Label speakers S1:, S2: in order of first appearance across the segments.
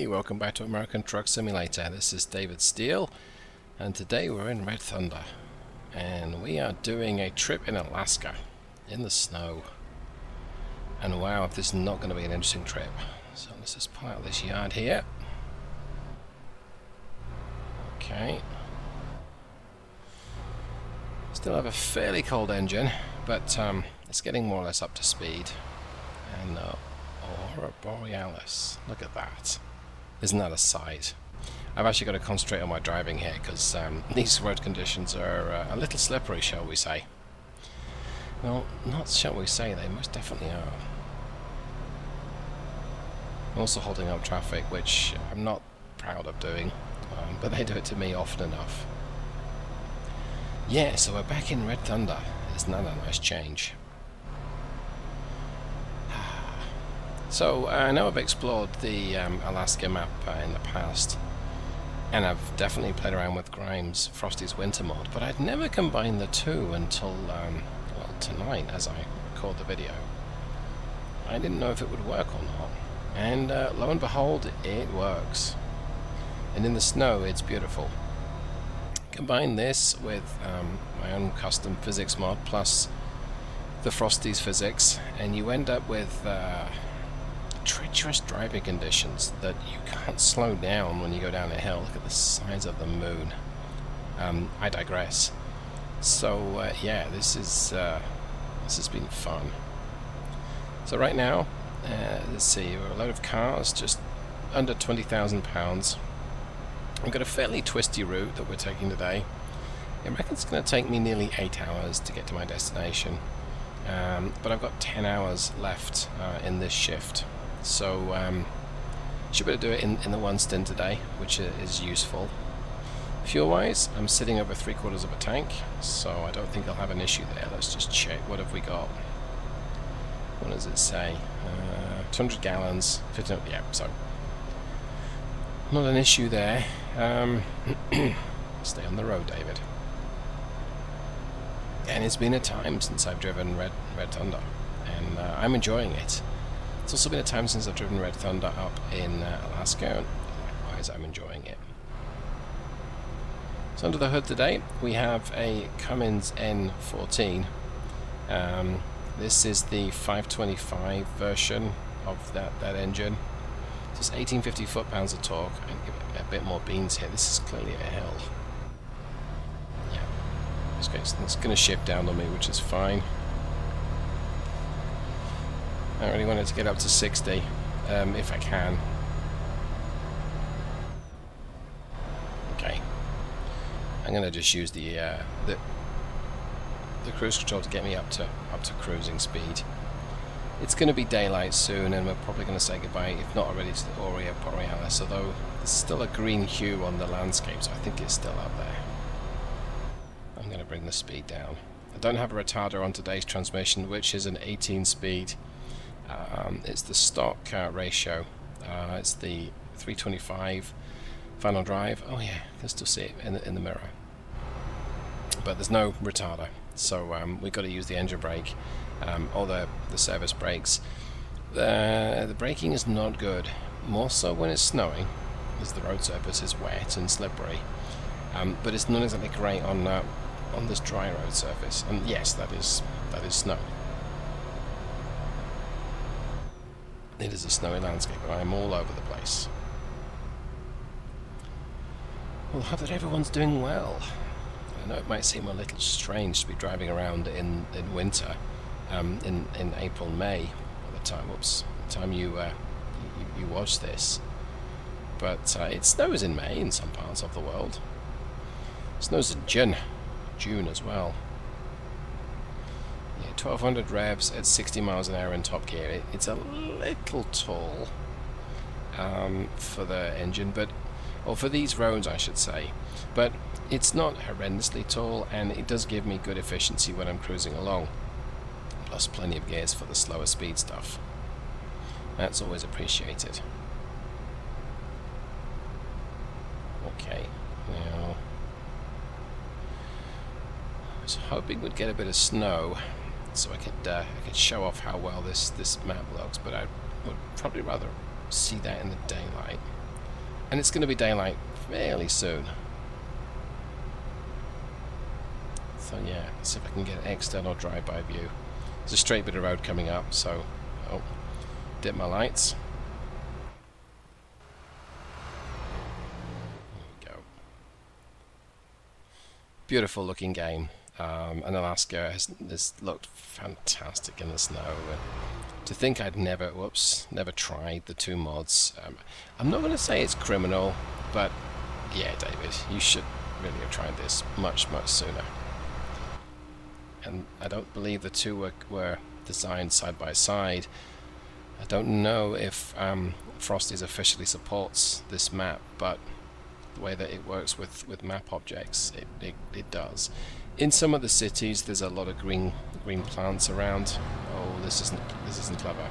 S1: Hey, welcome back to American Truck Simulator. This is David Steele, and today we're in Red Thunder, and we are doing a trip in Alaska, in the snow. And wow, this is not going to be an interesting trip. So let's just pull out this yard here. Okay. Still have a fairly cold engine, but it's getting more or less up to speed. And Aurora Borealis, look at that. Isn't that a sight? I've actually got to concentrate on my driving here because these road conditions are a little slippery, shall we say. Well, not shall we say, they most definitely are. I'm also holding up traffic, which I'm not proud of doing, but they do it to me often enough. Yeah, so we're back in Red Thunder. Isn't that a nice change? So I know I've explored the Alaska map in the past, and I've definitely played around with Grimes' Frosty's Winter mod, but I'd never combined the two until well, tonight as I record the video. I didn't know if it would work or not, and lo and behold, it works. And in the snow, it's beautiful. Combine this with my own custom physics mod plus the Frosty's physics, and you end up with treacherous driving conditions that you can't slow down when you go down a hill. Look at the size of the moon. I digress. So yeah, this has been fun. So right now, let's see, we're a load of cars, just under 20,000 pounds. I've got a fairly twisty route that we're taking today. I reckon it's going to take me nearly 8 hours to get to my destination, but I've got 10 hours left in this shift. So should be able to do it in the one stint today, which is useful. Fuel-wise, I'm sitting over 3/4 of a tank, so I don't think I'll have an issue there. Let's just check. What have we got? What does it say? 200 gallons, 15. Yeah, so not an issue there. Stay on the road, David. And it's been a time since I've driven Red Thunder, and I'm enjoying it. It's also been a time since I've driven Red Thunder up in Alaska, and likewise I'm enjoying it. So under the hood today we have a Cummins N14. This is the 525 version of that engine. It's 1850 foot-pounds of torque, and give it a bit more beans here. This is clearly a hill. Yeah, it's going to shift down on me, which is fine. I really wanted to get up to 60, if I can. Okay, I'm going to just use the cruise control to get me up to cruising speed. It's going to be daylight soon, and we're probably going to say goodbye, if not already, to the Aurora Borealis. Although there's still a green hue on the landscape, so I think it's still up there. I'm going to bring the speed down. I don't have a retarder on today's transmission, which is an 18-speed. It's the stock ratio. It's the 325 final drive. Oh yeah, I can still see it in the mirror. But there's no retarder, so we've got to use the engine brake or the service brakes. The braking is not good, more so when it's snowing, as the road surface is wet and slippery. But it's not exactly great on this dry road surface. And yes, that is snow. It is a snowy landscape, and I am all over the place. Well, I hope that everyone's doing well. I know it might seem a little strange to be driving around in winter, in April, May, at the time you watch this. But it snows in May in some parts of the world. It snows in June as well. 1200 revs at 60 miles an hour in top gear. It's a little tall for the engine, or for these roads I should say, but it's not horrendously tall, and it does give me good efficiency when I'm cruising along, plus plenty of gears for the slower speed stuff. That's always appreciated. Okay, now I was hoping we'd get a bit of snow so I could show off how well this map looks, but I would probably rather see that in the daylight. And it's going to be daylight fairly soon. So yeah, let's see if I can get an external drive-by view. There's a straight bit of road coming up, so dip my lights. There we go. Beautiful looking game. And Alaska has looked fantastic in the snow. To think I'd never tried the two mods. I'm not going to say it's criminal, but yeah, David, you should really have tried this much sooner. And I don't believe the two were designed side by side. I don't know if Frosties officially supports this map, but the way that it works with map objects, it does. In some of the cities, there's a lot of green plants around. Oh, this isn't clever.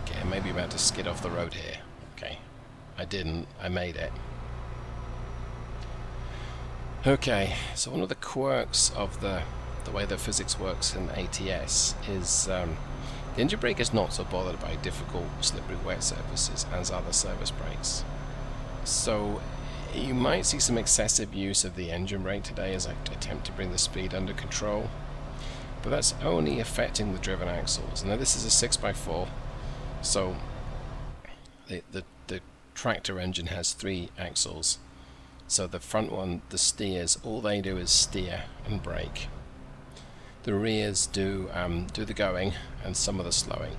S1: Okay, maybe about to skid off the road here. Okay, I didn't. I made it. Okay, so one of the quirks of the way the physics works in ATS is the engine brake is not so bothered by difficult slippery wet surfaces as are the service brakes. So you might see some excessive use of the engine brake today as I attempt to bring the speed under control, but that's only affecting the driven axles. Now this is a 6x4, so the tractor engine has 3 axles. So the front one, the steers, all they do is steer and brake. The rears do the going and some of the slowing.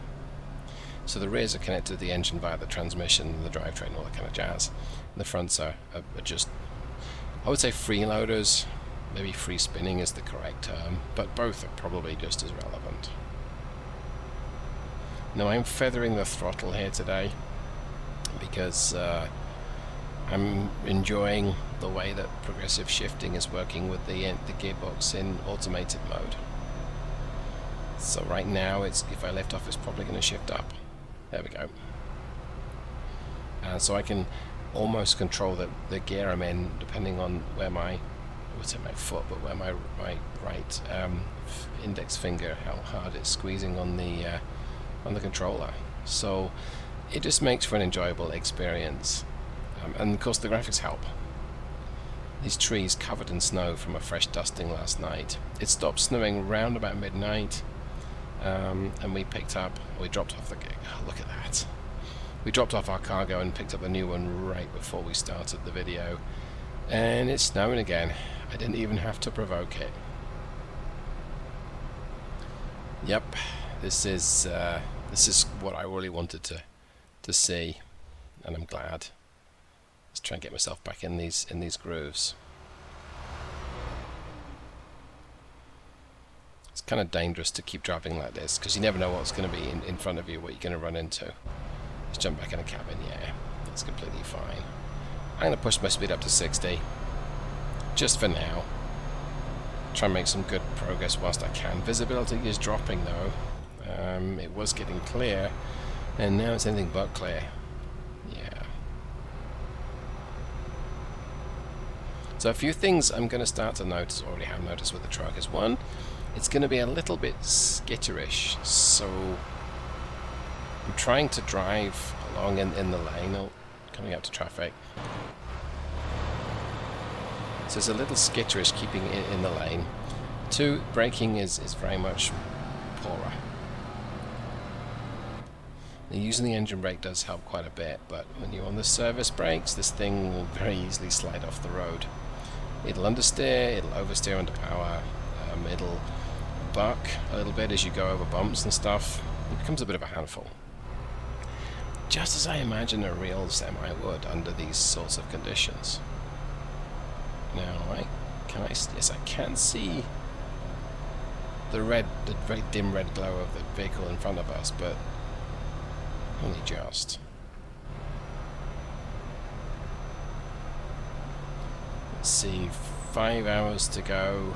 S1: So the rears are connected to the engine via the transmission and the drivetrain, all that kind of jazz. And the fronts are just, I would say, freeloaders. Maybe free spinning is the correct term, but both are probably just as relevant. Now I'm feathering the throttle here today because I'm enjoying the way that progressive shifting is working with the gearbox in automated mode. So right now, if I lift off, it's probably going to shift up. There we go. So I can almost control the gear I'm in, depending on where I would say my foot, but where my right index finger, how hard it's squeezing on the controller. So it just makes for an enjoyable experience. And of course the graphics help. These trees covered in snow from a fresh dusting last night. It stopped snowing round about midnight, and we dropped off look at that. We dropped off our cargo and picked up a new one right before we started the video. And it's snowing again. I didn't even have to provoke it. Yep, this is what I really wanted to see, and I'm glad. Let's try and get myself back in these grooves. It's kind of dangerous to keep driving like this because you never know what's going to be in front of you, what you're going to run into. Let's jump back in the cabin. Yeah, that's completely fine. I'm going to push my speed up to 60 just for now. Try and make some good progress whilst I can. Visibility is dropping though. It was getting clear and now it's anything but clear. Yeah. So a few things I'm going to start to notice, already have noticed with the truck, is one, it's going to be a little bit skitterish, so I'm trying to drive along in the lane, coming out to traffic. So it's a little skitterish keeping it in the lane. 2, braking is very much poorer. Now, using the engine brake does help quite a bit, but when you're on the service brakes, this thing will very easily slide off the road. It'll understeer, it'll oversteer under power, it'll buck a little bit as you go over bumps and stuff. It becomes a bit of a handful. Just as I imagine a real semi would under these sorts of conditions. Now, yes, I can see the very dim red glow of the vehicle in front of us, but only just. Let's see, 5 hours to go,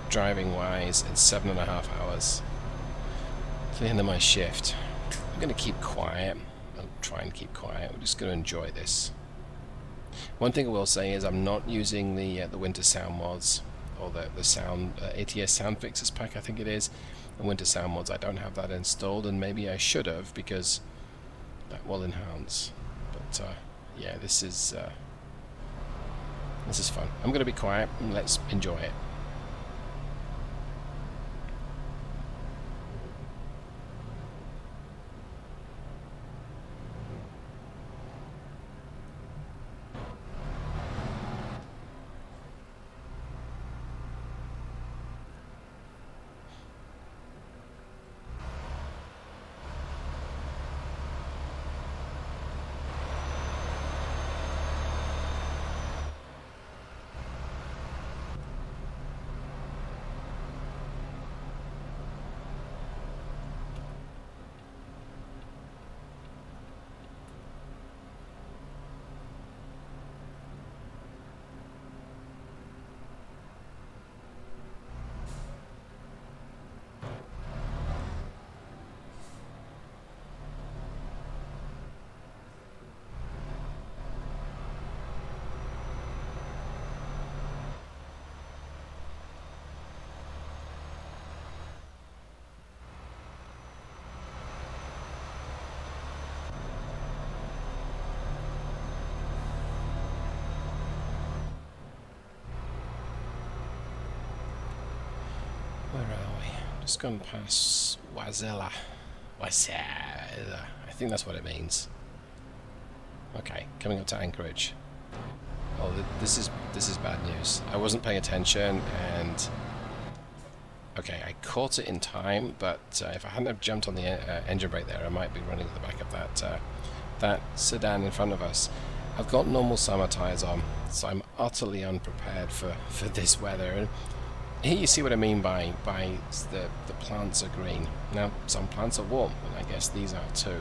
S1: driving wise, and 7.5 hours to the end of my shift. I'm going to keep quiet. I'll try and keep quiet. We're just going to enjoy this. One thing I will say is I'm not using the Winter Sound mods, or the sound ATS Sound Fixes pack, I think it is. The Winter Sound mods, I don't have that installed, and maybe I should have, because that will enhance. But yeah, this is fun. I'm going to be quiet and let's enjoy it. Where are we? Just gone past Wazella. Wazella. I think that's what it means. Okay, coming up to Anchorage. Oh, this is bad news. I wasn't paying attention, and okay, I caught it in time. But if I hadn't have jumped on the engine brake there, I might be running at the back of that sedan in front of us. I've got normal summer tyres on, so I'm utterly unprepared for this weather. And here you see what I mean by the plants are green. Now, some plants are warm, and I guess these are too.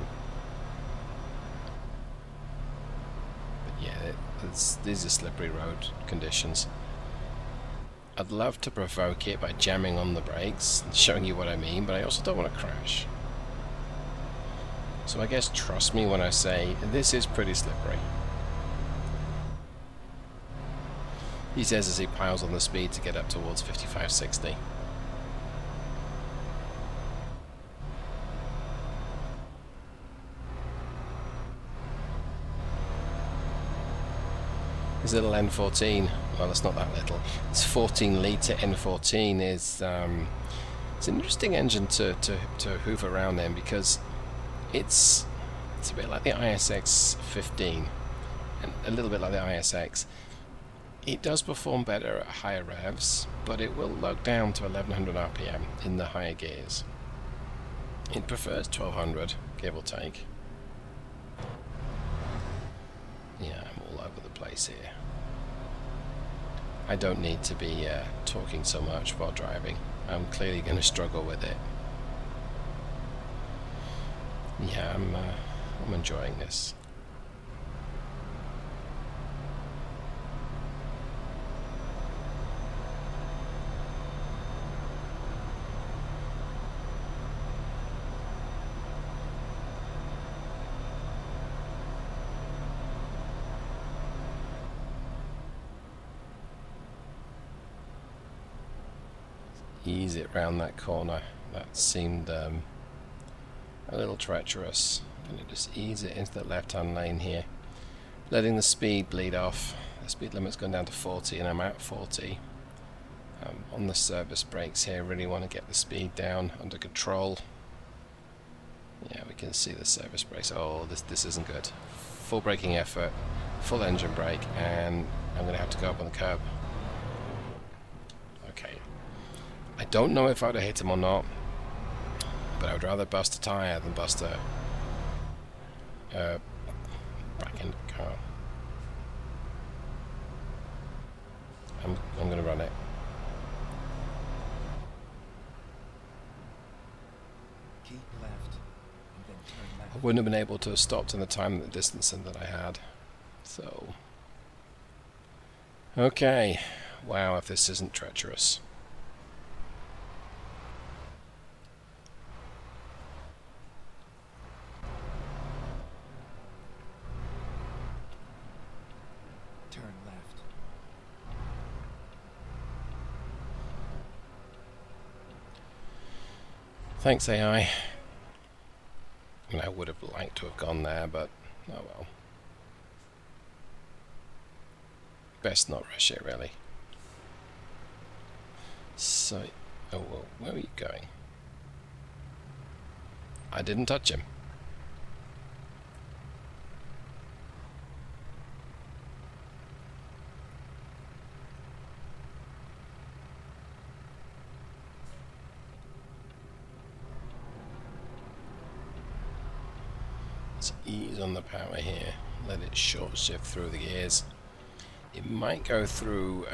S1: But yeah, these are slippery road conditions. I'd love to provoke it by jamming on the brakes and showing you what I mean, but I also don't want to crash. So I guess trust me when I say this is pretty slippery. He says as he piles on the speed to get up towards 55-60. His little N14, well, it's not that little. It's 14-litre N14 is it's an interesting engine to hoof around in, because it's a bit like the ISX 15 and a little bit like the ISX. It does perform better at higher revs, but it will lug down to 1100 RPM in the higher gears. It prefers 1200, give or take. Yeah, I'm all over the place here. I don't need to be talking so much while driving. I'm clearly going to struggle with it. Yeah, I'm enjoying this. Ease it round that corner. That seemed a little treacherous. I'm going to just ease it into the left-hand lane here, letting the speed bleed off. The speed limit's gone down to 40 and I'm at 40. On the service brakes here, really want to get the speed down under control. Yeah, we can see the service brakes. Oh, this isn't good. Full braking effort, full engine brake, and I'm going to have to go up on the curb. Okay. I don't know if I'd have hit him or not, but I would rather bust a tyre than bust a back end of the car. I'm going to run it.
S2: Keep left, and then turn left.
S1: I wouldn't have been able to have stopped in the time and the distance that I had. So, okay. Wow, if this isn't treacherous.
S2: Turn left.
S1: Thanks, AI. And I would have liked to have gone there, but oh well. Best not rush it, really. So, oh well, where are you going? I didn't touch him. Let's ease on the power here. Let it short shift through the gears. It might go through.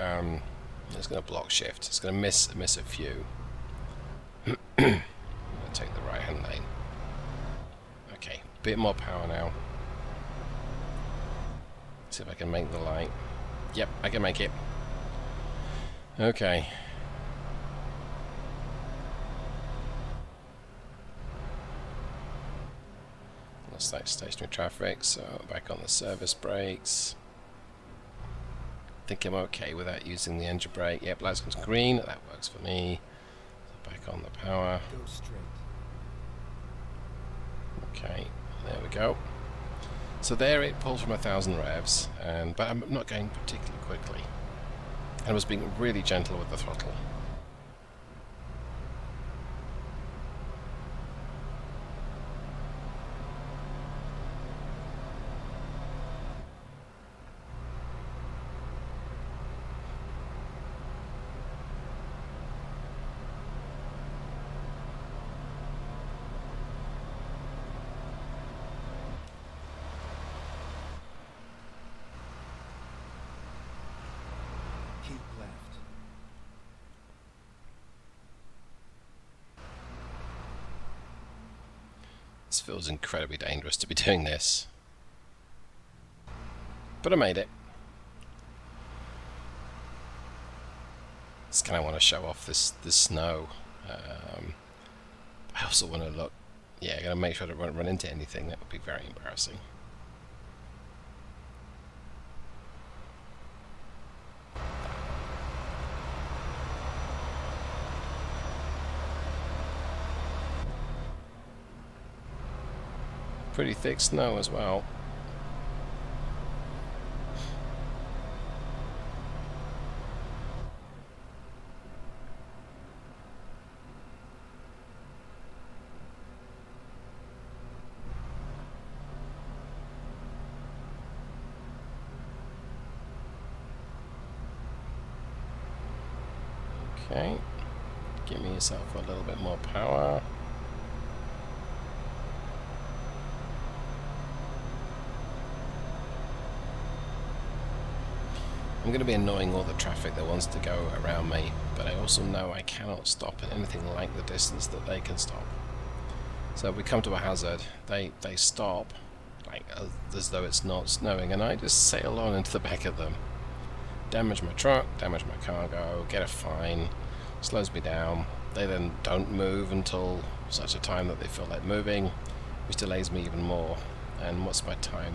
S1: It's going to block shift. It's going to miss a few. I'm going to take the right hand lane. Okay, bit more power now. See if I can make the light. Yep, I can make it. Okay. Looks like stationary traffic, so back on the service brakes. Think I'm okay without using the engine brake. Yep, lights goes green. That works for me. So back on the power.
S2: Go straight.
S1: Okay, there we go. So there it pulls from 1,000 revs, but I'm not going particularly quickly. And I was being really gentle with the throttle.
S2: Keep left.
S1: This feels incredibly dangerous to be doing this. But I made it. Just kind of want to show off this snow. I also want to look. Yeah, I gotta make sure I don't run into anything. That would be very embarrassing. Pretty thick snow as well. Okay, give me yourself a little bit more power. I'm going to be annoying all the traffic that wants to go around me, but I also know I cannot stop at anything like the distance that they can stop. So if we come to a hazard, they stop, like as though it's not snowing, and I just sail on into the back of them. Damage my truck, damage my cargo, get a fine, slows me down. They then don't move until such a time that they feel like moving, which delays me even more. And what's my time?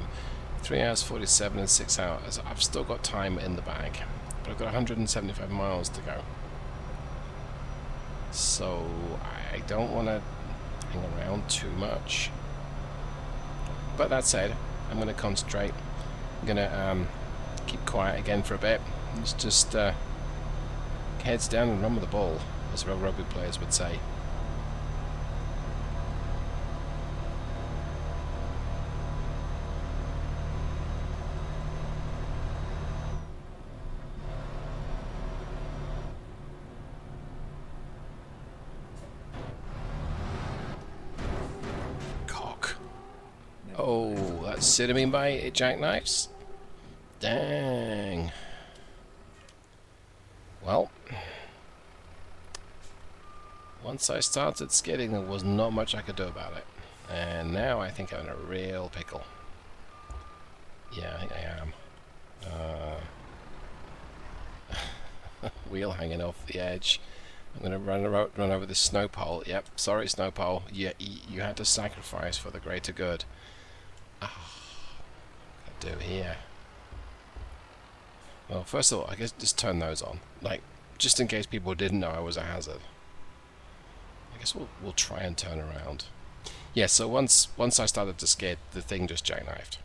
S1: 3 hours 47 and 6 hours. I've still got time in the bag, but I've got 175 miles to go. So I don't want to hang around too much. But that said, I'm going to concentrate. I'm going to keep quiet again for a bit. It's just heads down and run with the ball, as rugby players would say. Cock. Oh, that's cinnamon by jackknives? Dang. Well, once I started skidding, there was not much I could do about it. And now I think I'm in a real pickle. Yeah, I think I am. Wheel hanging off the edge. I'm going to run over this snow pole. Yep, sorry snow pole. You had to sacrifice for the greater good. Oh, what do I do here? Well, first of all, I guess just turn those on. Like, just in case people didn't know I was a hazard. I guess we'll try and turn around. Yeah, so once I started to skid, the thing just jackknifed.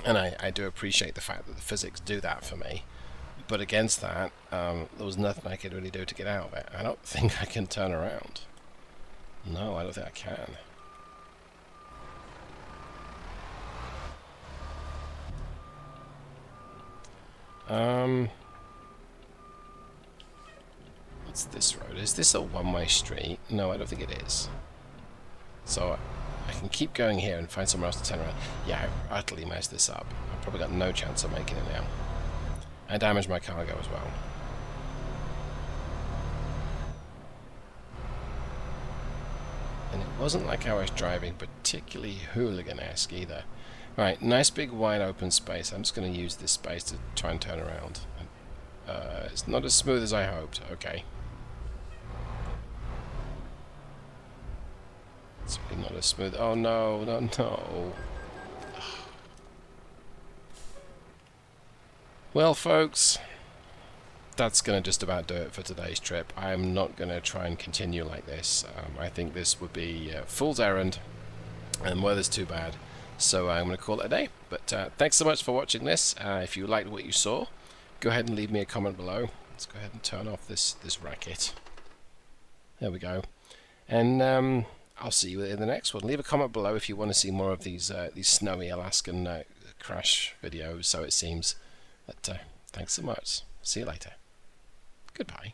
S1: And I do appreciate the fact that the physics do that for me. But against that, there was nothing I could really do to get out of it. I don't think I can turn around. No, I don't think I can. What's this road? Is this a one-way street? No, I don't think it is. So I can keep going here and find somewhere else to turn around. Yeah, I utterly messed this up. I've probably got no chance of making it now. I damaged my cargo as well. And it wasn't like I was driving particularly hooligan-esque either. Right, nice big wide open space. I'm just going to use this space to try and turn around. It's not as smooth as I hoped. Okay. It's really not as smooth. Oh no, no, no. Well, folks, that's going to just about do it for today's trip. I'm not going to try and continue like this. I think this would be a fool's errand, and weather's too bad. So I'm going to call it a day. But thanks so much for watching this. If you liked what you saw, go ahead and leave me a comment below. Let's go ahead and turn off this racket. There we go. And I'll see you in the next one. Leave a comment below if you want to see more of these snowy Alaskan crash videos, so it seems. But thanks so much. See you later. Goodbye.